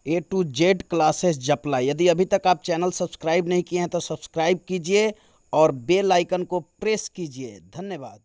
A to Z classes जपला। यदि अभी तक आप चैनल सब्सक्राइब नहीं किए हैं तो सब्सक्राइब कीजिए और बेल आइकन को प्रेस कीजिए। धन्यवाद।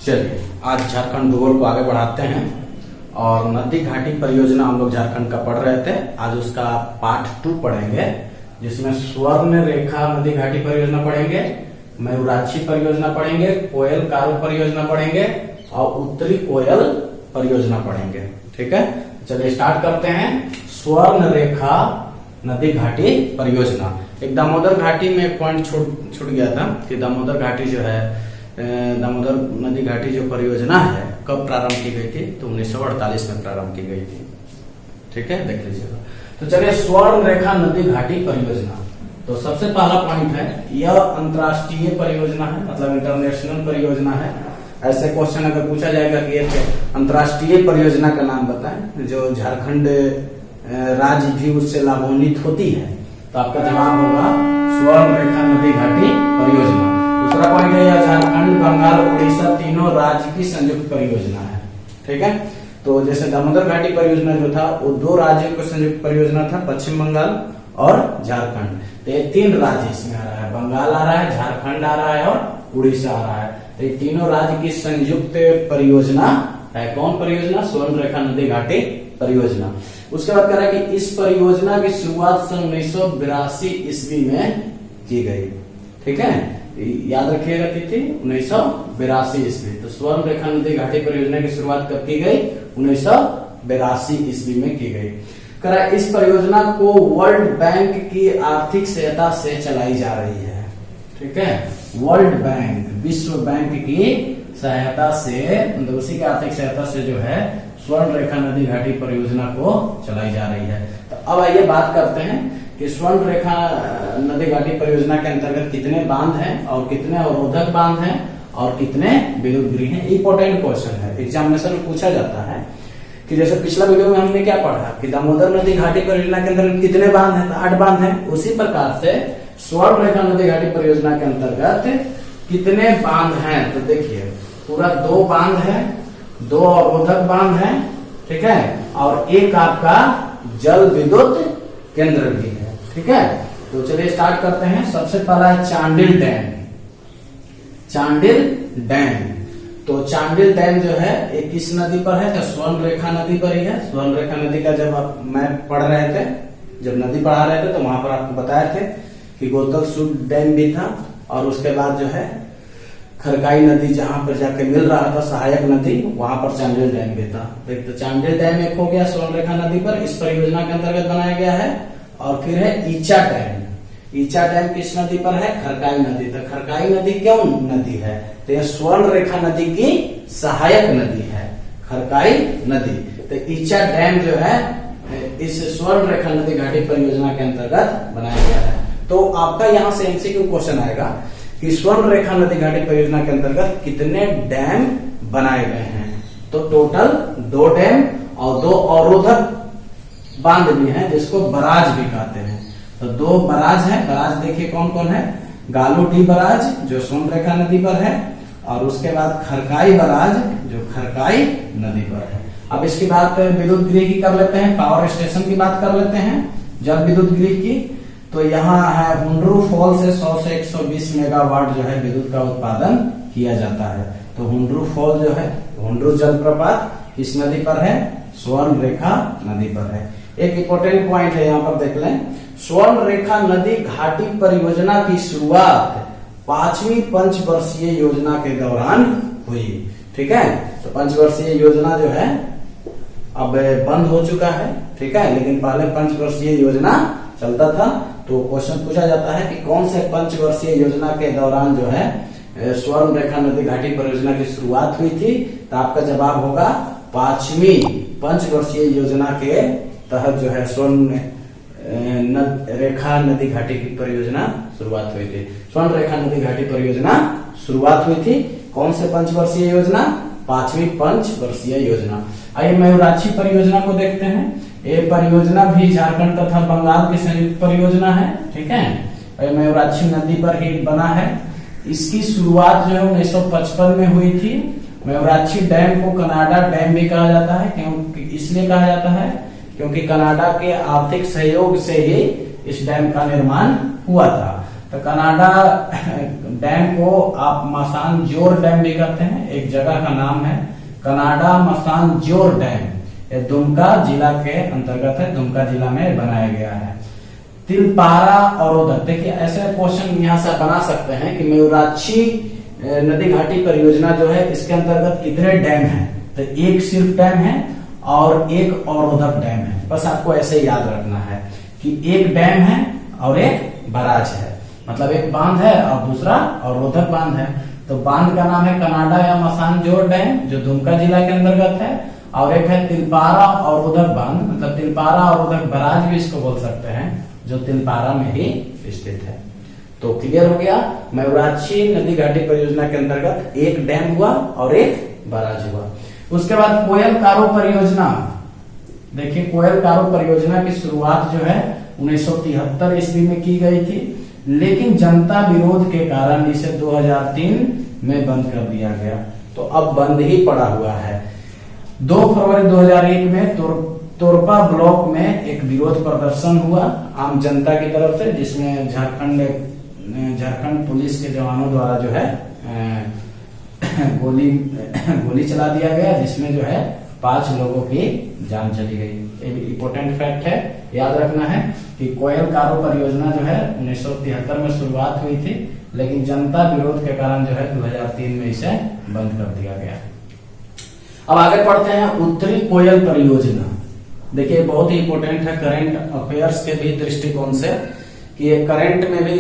चलिए आज झारखंड भूगोल को आगे बढ़ाते हैं और नदी घाटी परियोजना हम लोग झारखंड का पढ़ रहे थे। आज उसका पार्ट 2 पढ़ेंगे, जिसमें स्वर्ण रेखा नदी घाटी परियोजना पढ़ेंगे, मयूराक्षी परियोजना पढ़ेंगे, कोयल कारू परियोजना पढ़ेंगे और उत्तरी कोयल परियोजना पढ़ेंगे। ठीक है, चलिए स्टार्ट करते हैं। स्वर्ण रेखा नदी घाटी परियोजना। एक दामोदर घाटी में एक पॉइंट छूट गया था कि दामोदर घाटी जो है, दामोदर नदी घाटी जो परियोजना है कब प्रारंभ की गई थी, तो 1948 में प्रारंभ की गई थी। ठीक है, देख लीजिएगा। तो चलिए स्वर्ण रेखा नदी घाटी परियोजना। तो सबसे पहला पॉइंट है, यह अंतर्राष्ट्रीय परियोजना है, मतलब इंटरनेशनल परियोजना है। ऐसे क्वेश्चन अगर पूछा जाएगा कि एक अंतर्राष्ट्रीय परियोजना का नाम बताएं जो झारखंड राज्य भी उससे लाभान्वित होती है, तो आपका जवाब होगा स्वर्ण रेखा नदी घाटी परियोजना। दूसरा पॉइंट है, यह झारखंड, बंगाल, उड़ीसा तीनों राज्य की संयुक्त परियोजना है। ठीक है, तो जैसे दामोदर घाटी परियोजना जो था वो 2 राज्यों की संयुक्त परियोजना था, पश्चिम बंगाल और झारखंड। तो ये 3 राज्य इसमें आ रहा है, बंगाल आ रहा है, झारखंड आ रहा है और उड़ीसा आ रहा है। तो ये तीनों राज्य की संयुक्त परियोजना है। कौन परियोजना? स्वर्ण रेखा नदी घाटी परियोजना। उसके बाद कह रहा है कि इस परियोजना की शुरुआत सन 1982 ईस्वी में की गई। ठीक है, याद रखिएगा तिथि 1982 ईस्वी। तो स्वर्ण रेखा नदी घाटी परियोजना की शुरुआत कब की गई? 1982 ईस्वी में की गई। कह रहा है इस परियोजना को वर्ल्ड बैंक की आर्थिक सहायता से चलाई जा रही है। ठीक है, वर्ल्ड बैंक, विश्व बैंक की सहायता से, मतलब उसी की आर्थिक सहायता से जो है स्वर्ण रेखा नदी घाटी परियोजना को चलाई जा रही है। तो अब आइए बात करते हैं कि स्वर्ण रेखा नदी घाटी परियोजना के अंतर्गत कितने बांध हैं और कितने अवरोधक बांध हैं और कितने विद्युत गृह हैं। इंपॉर्टेंट क्वेश्चन है, एग्जामिनेशन में पूछा जाता है कि जैसे पिछला वीडियो में हमने क्या पढ़ा कि दामोदर नदी घाटी परियोजना के अंतर्गत कितने बांध हैं, तो 8 बांध हैं। उसी प्रकार से स्वर्ण रेखा नदी घाटी परियोजना के अंतर्गत कितने बांध हैं, तो देखिए पूरा 2 बांध है, 2 अवरोधक बांध है। ठीक है, और एक आपका जल विद्युत केंद्र भी है। ठीक है, तो चलिए स्टार्ट करते हैं। सबसे पहला है चांडिल डैम। चांडिल डैम, तो चांडिल डैम जो है ये किस नदी पर है? तो स्वर्ण रेखा नदी पर ही है। स्वर्ण रेखा नदी का जब आप मैप पढ़ रहे थे, जब नदी पढ़ा रहे थे, तो वहां पर आपको बताए थे कि गोतल सूद डैम भी था और उसके बाद जो है खरकाई नदी जहां पर जाके मिल रहा था सहायक नदी, वहां पर चांडिल डैम भी था। तो चांडिल डैम एक हो गया स्वर्ण रेखा नदी पर, इस परियोजना के अंतर्गत बनाया गया है। और फिर है ईचा डैम। ईचा डैम किस नदी पर है? खरकाई नदी। तो खरकाई नदी क्यों नदी है? तो यह स्वर्ण रेखा नदी की सहायक नदी है, खरकाई नदी। तो ईचा डैम जो है इस स्वर्ण रेखा नदी घाटी परियोजना के अंतर्गत बनाया गया है। तो आपका यहाँ से एमसीक्यू क्वेश्चन आएगा कि स्वर्ण रेखा नदी घाटी परियोजना के अंतर्गत कितने डैम बनाए गए हैं। तो टोटल 2 डैम और 2 अवरोधक बांध भी हैं, जिसको बराज भी कहते हैं। तो 2 बराज है। बराज देखिए कौन कौन है? गालूटी बराज जो स्वर्ण रेखा नदी पर है, और उसके बाद खरकाई बराज जो खरकाई नदी पर है। अब इसकी बात विद्युत गृह की कर लेते हैं, पावर स्टेशन की बात कर लेते हैं, जल विद्युत गृह की। तो यहाँ है हुंड्रू फॉल से 100 से 120 मेगावाट जो है विद्युत का उत्पादन किया जाता है। तो हुंड्रू फॉल जो है, हुंड्रू जलप्रपात किस नदी पर है? स्वर्ण रेखा नदी पर है। एक इंपॉर्टेंट पॉइंट है, यहाँ पर देख लें। स्वर्ण रेखा नदी घाटी परियोजना की शुरुआत 5वीं पंचवर्षीय योजना के दौरान हुई। ठीक है, तो पंचवर्षीय योजना जो है अब बंद हो चुका है। ठीक है, लेकिन पहले पंचवर्षीय योजना चलता था। तो क्वेश्चन पूछा जाता है कि कौन से पंचवर्षीय योजना के दौरान जो है स्वर्ण रेखा नदी घाटी परियोजना की शुरुआत हुई थी। तो आपका जवाब होगा 5वीं पंचवर्षीय योजना के तहत जो है स्वर्ण रेखा नदी घाटी की परियोजना शुरुआत हुई थी। स्वर्ण रेखा नदी घाटी परियोजना शुरुआत हुई थी कौन से पंचवर्षीय योजना? 5वीं पंचवर्षीय योजना। आइए मयूराक्षी परियोजना को देखते हैं। ये परियोजना भी झारखंड तथा बंगाल की संयुक्त परियोजना है। ठीक है, मयूराक्षी नदी पर ही बना है। इसकी शुरुआत जो है 1955 में हुई थी मयूराक्षी डैम को कनाडा डैम भी कहा जाता है, क्योंकि इसलिए कहा जाता है क्योंकि कनाडा के आर्थिक सहयोग से ही इस डैम का निर्माण हुआ था। तो कनाडा डैम को आप मसानजोर डैम भी कहते हैं, एक जगह का नाम है कनाडा मसानजोर डैम। ये दुमका जिला के अंतर्गत है, दुमका जिला में बनाया गया है। तिलपारा अवरोधक, देखिए ऐसे क्वेश्चन यहाँ से बना सकते हैं कि मयूराक्षी नदी घाटी परियोजना जो है इसके अंतर्गत कितने डैम है, तो एक सिर्फ डैम है और एक अवरोधक डैम है। बस आपको ऐसे याद रखना है कि एक डैम है और एक बराज है, मतलब एक बांध है और दूसरा अवरोधक बांध है। तो बांध का नाम है कनाडा या मसानजोर डैम जो दुमका जिला के अंतर्गत है, और एक है तिलपारा अवरोधक बांध, मतलब तिलपारा अवरोधक बराज भी इसको बोल सकते हैं, जो तिलपारा में ही स्थित है। तो क्लियर हो गया, मयूराक्षी नदी घाटी परियोजना के अंतर्गत एक डैम हुआ और एक बराज हुआ। उसके बाद कोयल कारो परियोजना, देखिए कोयल कारो परियोजना की शुरुआत जो है 1973 ईस्वी में की गई थी, लेकिन जनता विरोध के कारण इसे 2003 में बंद कर दिया गया। तो अब बंद ही पड़ा हुआ है। 2 फरवरी 2001 में तोरपा ब्लॉक में एक विरोध प्रदर्शन हुआ आम जनता की तरफ से, जिसमें झारखंड पुलिस के जवानों द्वारा जो है गोली चला दिया गया, जिसमें जो है 5 लोगों की जान चली गई। एक इम्पोर्टेंट फैक्ट है, याद रखना है कि कोयल कारो परियोजना जो है 1973 में शुरुआत हुई थी, लेकिन जनता विरोध के कारण जो है 2003 में इसे बंद कर दिया गया। अब आगे पढ़ते हैं उत्तरी कोयल परियोजना। देखिए बहुत ही इंपॉर्टेंट है करंट अफेयर्स के भी दृष्टिकोण से, कि ये करंट में भी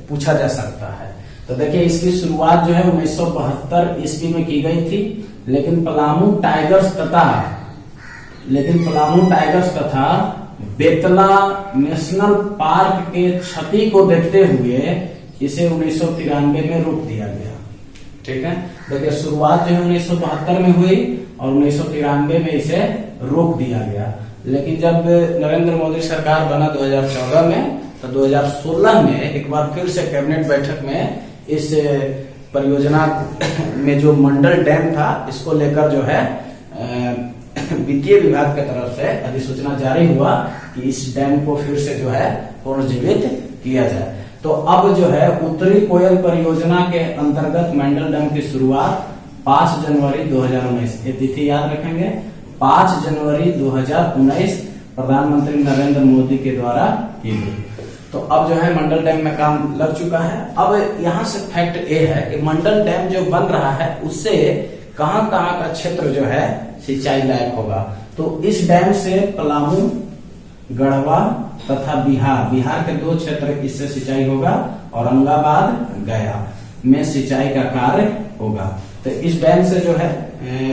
पूछा जा सकता है। तो देखिए इसकी शुरुआत जो है 1972 ईस्वी में की गई थी, लेकिन पलामू टाइगर्स तथा बेतला नेशनल पार्क के क्षति को देखते हुए इसे 1993 में रोक दिया गया। ठीक है, देखिए शुरुआत जो है 1972 में हुई और 1993 में इसे रोक दिया गया, लेकिन जब नरेंद्र मोदी सरकार बना 2014 में, तो 2016 में एक बार फिर से कैबिनेट बैठक में इस परियोजना में जो मंडल डैम था इसको लेकर जो है वित्तीय विभाग की तरफ से अधिसूचना जारी हुआ कि इस डैम को फिर से जो है पुनर्जीवित किया जाए। तो अब जो है उत्तरी कोयल परियोजना के अंतर्गत मंडल डैम की शुरुआत 5 जनवरी 2019, ये तिथि याद रखेंगे, 5 जनवरी 2019 प्रधानमंत्री नरेंद्र मोदी के द्वारा की गई। तो अब जो है मंडल डैम में काम लग चुका है। अब यहाँ से फैक्ट ये है कि मंडल डैम जो बन रहा है उससे कहाँ कहाँ का क्षेत्र जो है सिंचाई लायक होगा। तो इस डैम से पलामू, गढ़वा तथा बिहार के 2 क्षेत्र इससे सिंचाई होगा, औरंगाबाद, गया में सिंचाई का कार्य होगा। तो इस डैम से जो है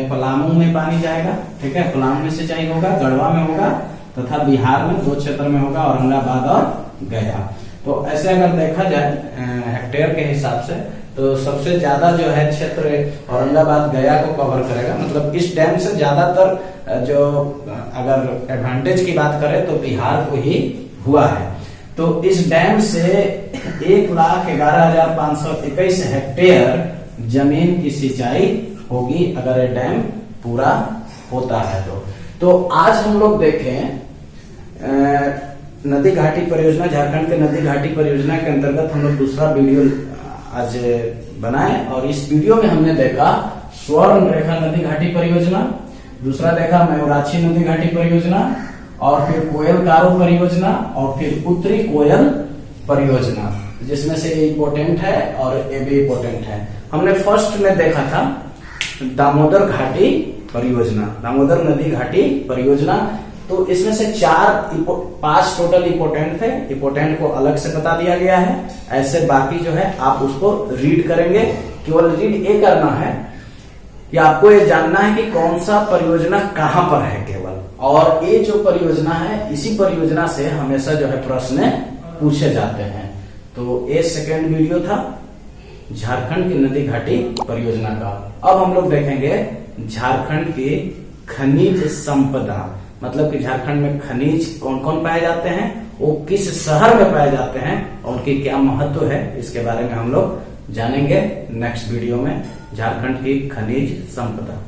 पलामू में पानी जाएगा, ठीक है, पलामू में सिंचाई होगा, गढ़वा में होगा तथा बिहार में 2 क्षेत्र में होगा, औरंगाबाद और गया। तो ऐसे अगर देखा जाए हेक्टेयर के हिसाब से, तो सबसे ज्यादा जो है क्षेत्र औरंगाबाद गया को कवर करेगा। मतलब इस डैम से ज्यादातर जो अगर एडवांटेज की बात करें तो बिहार को ही हुआ है। तो इस डैम से 1,11,521 हेक्टेयर जमीन की सिंचाई होगी अगर ये डैम पूरा होता है। तो आज हम लोग देखें नदी घाटी परियोजना, झारखंड के नदी घाटी परियोजना के अंतर्गत हम लोग दूसरा वीडियो आज बनाए, और इस वीडियो में हमने देखा स्वर्ण रेखा नदी घाटी परियोजना, दूसरा देखा मयूराक्षी नदी घाटी परियोजना, और फिर कोयल कारो परियोजना, और फिर उत्तरी कोयल परियोजना, जिसमें से ये इम्पोर्टेंट है और ये भी इम्पोर्टेंट है। हमने फर्स्ट में देखा था दामोदर घाटी परियोजना, दामोदर नदी घाटी परियोजना। तो इसमें से 5 टोटल इम्पोर्टेंट थे, इम्पोर्टेंट को अलग से बता दिया गया है। ऐसे बाकी जो है आप उसको रीड करेंगे, केवल रीड ये करना है कि आपको ये जानना है कि कौन सा परियोजना कहां पर है केवल, और ये जो परियोजना है इसी परियोजना से हमेशा जो है प्रश्न पूछे जाते हैं। तो ये सेकेंड वीडियो था झारखंड की नदी घाटी परियोजना का। अब हम लोग देखेंगे झारखंड की खनिज संपदा, मतलब कि झारखंड में खनिज कौन कौन पाए जाते हैं, वो किस शहर में पाए जाते हैं और उनकी क्या महत्व है, इसके बारे में हम लोग जानेंगे नेक्स्ट वीडियो में। झारखंड की खनिज संपदा।